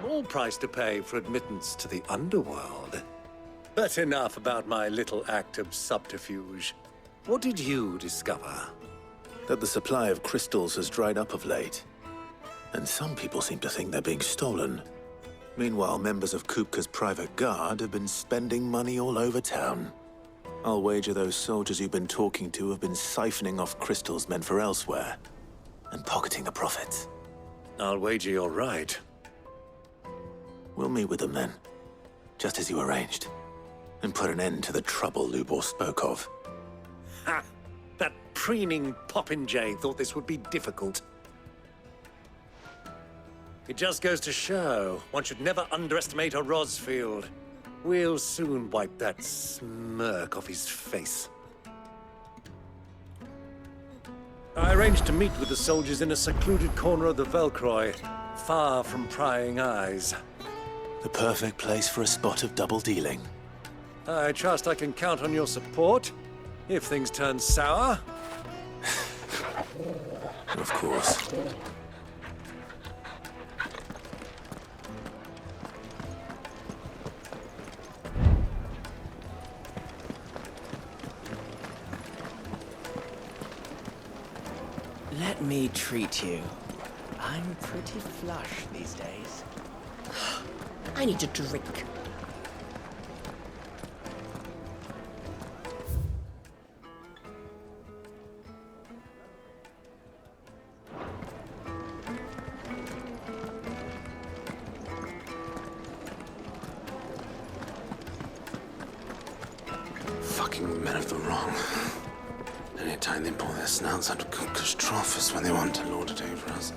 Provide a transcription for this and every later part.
small price to pay for admittance to the underworld. But enough about my little act of subterfuge. What did you discover? That the supply of crystals has dried up of late. And some people seem to think they're being stolen. Meanwhile, members of Kupka's private guard have been spending money all over town. I'll wager those soldiers you've been talking to have been siphoning off crystals meant for elsewhere, and pocketing the profits. I'll wager you're right. We'll meet with them then, just as you arranged, and put an end to the trouble Lubor spoke of. Ha! That preening popinjay thought this would be difficult. It just goes to show, one should never underestimate a Rosfield. We'll soon wipe that smirk off his face. I arranged to meet with the soldiers in a secluded corner of the Velcroy, far from prying eyes. The perfect place for a spot of double dealing. I trust I can count on your support, if things turn sour. Of course. Let me treat you. I'm pretty flush these days. I need a drink. Fucking men of the wrong. Anytime they pull their snouts out of Kupka's trough is when they want to lord it over us.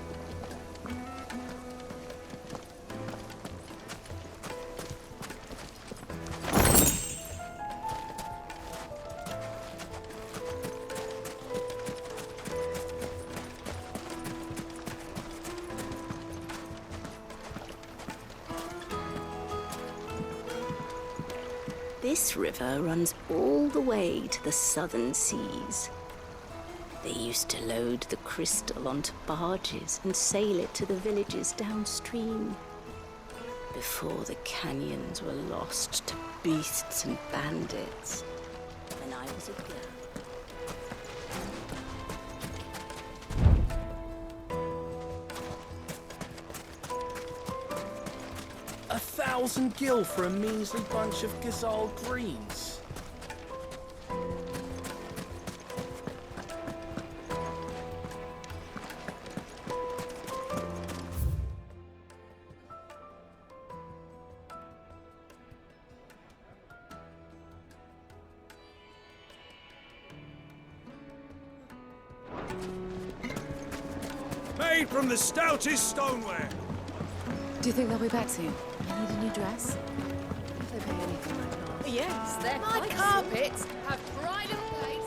This river runs all the way to the southern seas. They used to load the crystal onto barges and sail it to the villages downstream, before the canyons were lost to beasts and bandits. When I was a girl. 1,000 gil for a measly bunch of Gazal greens. Made from the stoutest stoneware. Do you think they'll be back soon? I need a new dress. If they pay anything like that. Yes, they're My quite carpets have pride of place.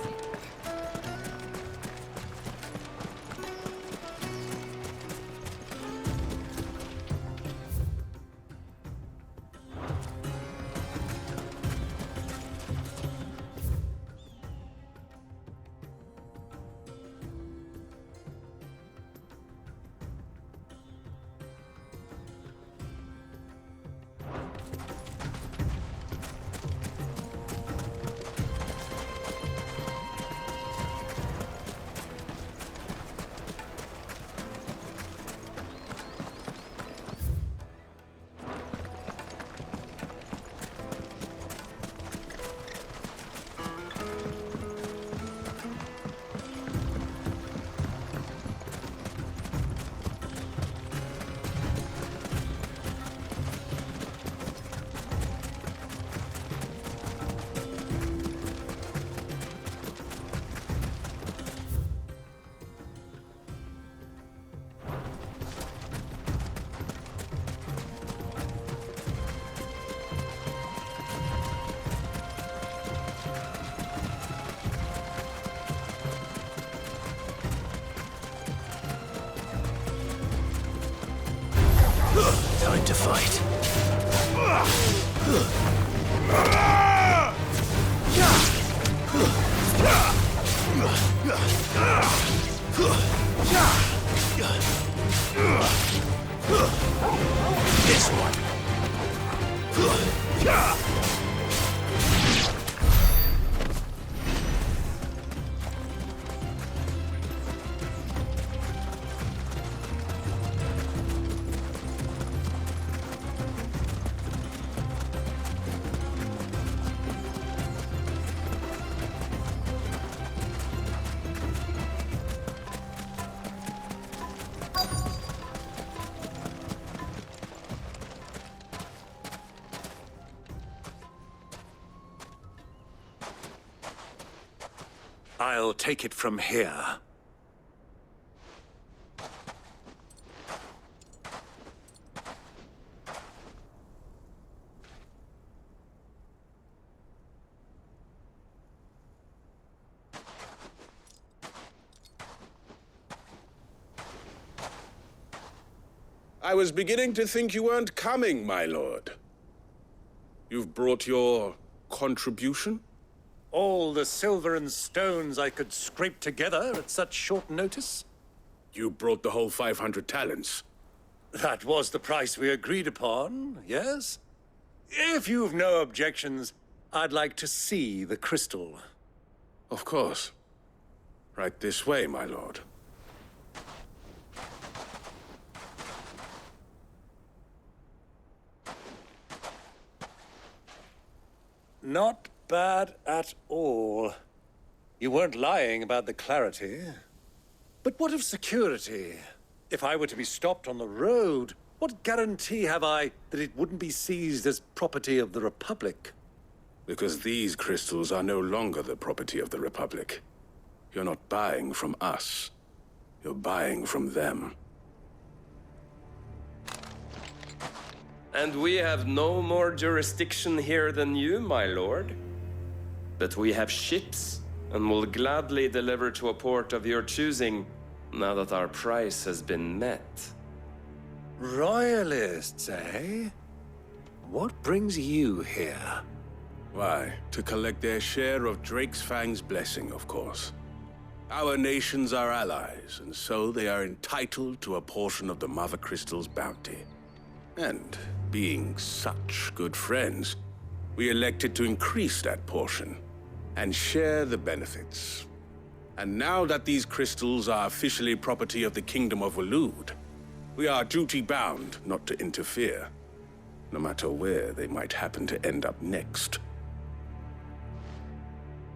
Time to fight. this one! I'll take it from here. I was beginning to think you weren't coming, my lord. You've brought your contribution? All the silver and stones I could scrape together at such short notice? You brought the whole 500 talents. That was the price we agreed upon, yes? If you've no objections, I'd like to see the crystal. Of course. Right this way, my lord. Not bad at all. You weren't lying about the clarity. But what of security? If I were to be stopped on the road, what guarantee have I that it wouldn't be seized as property of the Republic? Because these crystals are no longer the property of the Republic. You're not buying from us. You're buying from them. And we have no more jurisdiction here than you, my lord. But we have ships, and will gladly deliver to a port of your choosing, now that our price has been met. Royalists, eh? What brings you here? Why, to collect their share of Drake's Fang's blessing, of course. Our nations are allies, and so they are entitled to a portion of the Mother Crystal's bounty. And, being such good friends, we elected to increase that portion and share the benefits. And now that these crystals are officially property of the Kingdom of Waloed, we are duty-bound not to interfere, no matter where they might happen to end up next.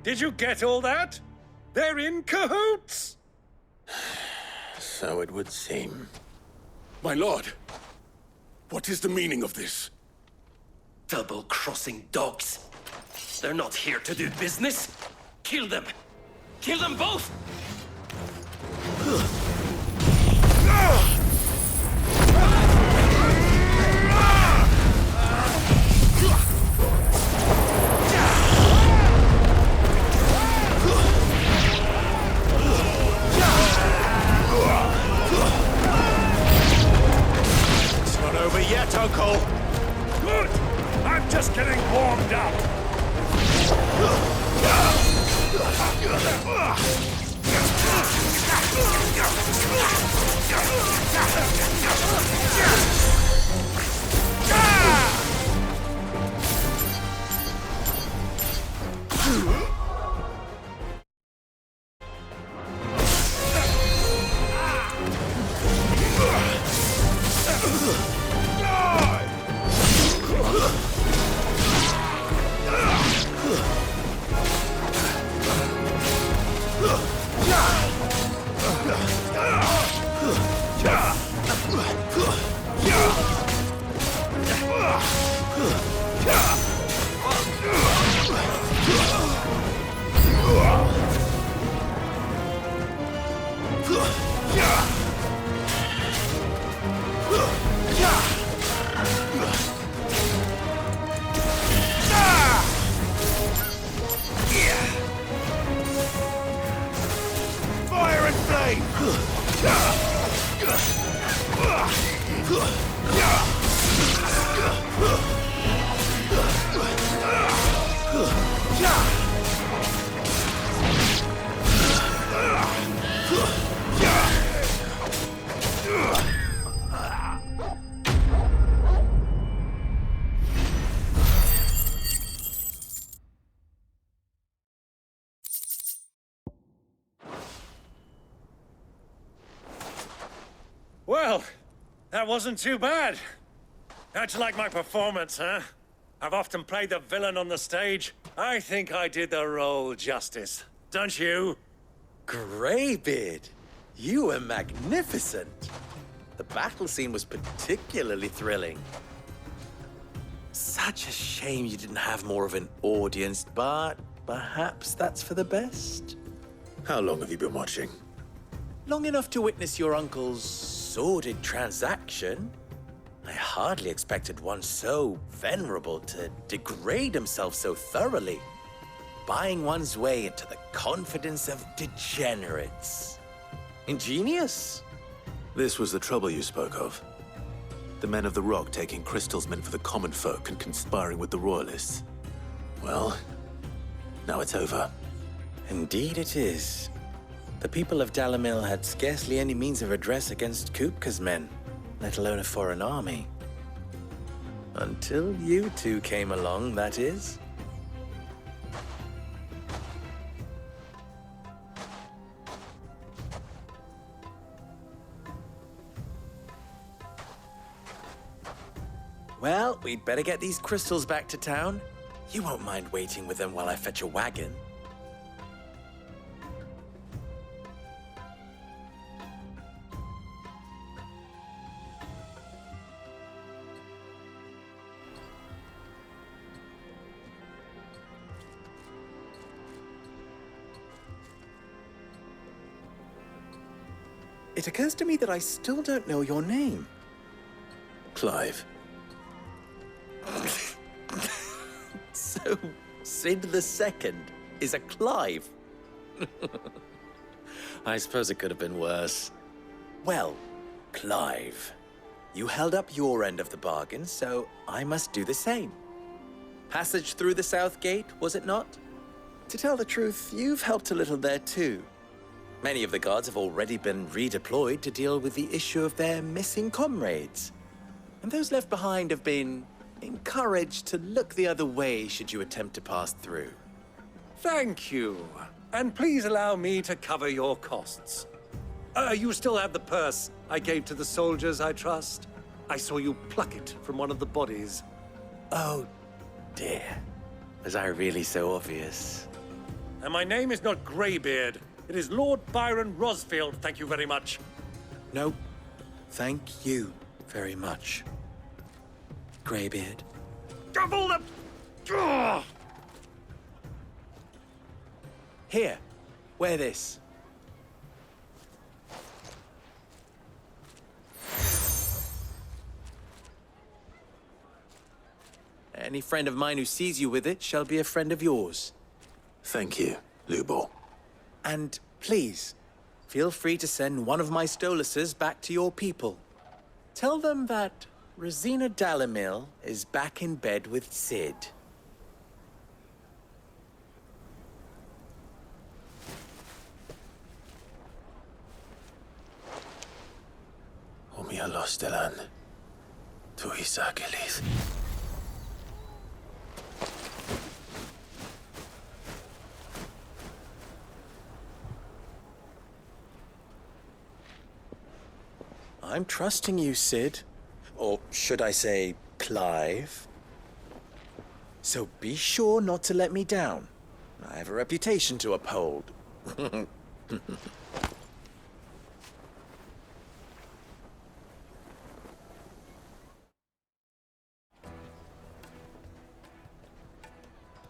Did you get all that? They're in cahoots! So it would seem. My lord, what is the meaning of this? Double-crossing dogs. They're not here to do business. Kill them. Kill them both! It's not over yet, Uncle. Good. I'm just getting warmed up. Fire and flame! Well, that wasn't too bad. How'd you like my performance, huh? I've often played the villain on the stage. I think I did the role justice. Don't you? Greybeard, you were magnificent. The battle scene was particularly thrilling. Such a shame you didn't have more of an audience, but perhaps that's for the best. How long have you been watching? Long enough to witness your uncle's sordid transaction. I hardly expected one so venerable to degrade himself so thoroughly, buying one's way into the confidence of degenerates. Ingenious. This was the trouble you spoke of. The men of the Rock taking crystals meant for the common folk and conspiring with the Royalists. Well, now it's over. Indeed it is. The people of Dalamil had scarcely any means of redress against Kupka's men, let alone a foreign army. Until you two came along, that is. Well, we'd better get these crystals back to town. You won't mind waiting with them while I fetch a wagon. It occurs to me that I still don't know your name. Clive. So, Sid the Second is a Clive. I suppose it could have been worse. Well, Clive, you held up your end of the bargain, so I must do the same. Passage through the South Gate, was it not? To tell the truth, you've helped a little there too. Many of the guards have already been redeployed to deal with the issue of their missing comrades. And those left behind have been encouraged to look the other way should you attempt to pass through. Thank you. And please allow me to cover your costs. You still have the purse I gave to the soldiers, I trust? I saw you pluck it from one of the bodies. Oh, dear. Was I really so obvious? And my name is not Greybeard. It is Lord Byron Rosfield, thank you very much. No, thank you very much, Greybeard. Double the... Ugh! Here, wear this. Any friend of mine who sees you with it shall be a friend of yours. Thank you, Lubor. And please, feel free to send one of my Stoluses back to your people. Tell them that Rosina Dalamil is back in bed with Sid. Omia Lostelan. Tuisa Gelis. I'm trusting you, Sid. Or should I say, Clive? So be sure not to let me down. I have a reputation to uphold.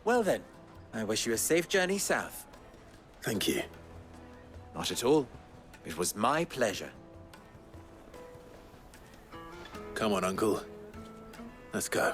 Well then, I wish you a safe journey south. Thank you. Not at all. It was my pleasure. Come on, Uncle. Let's go.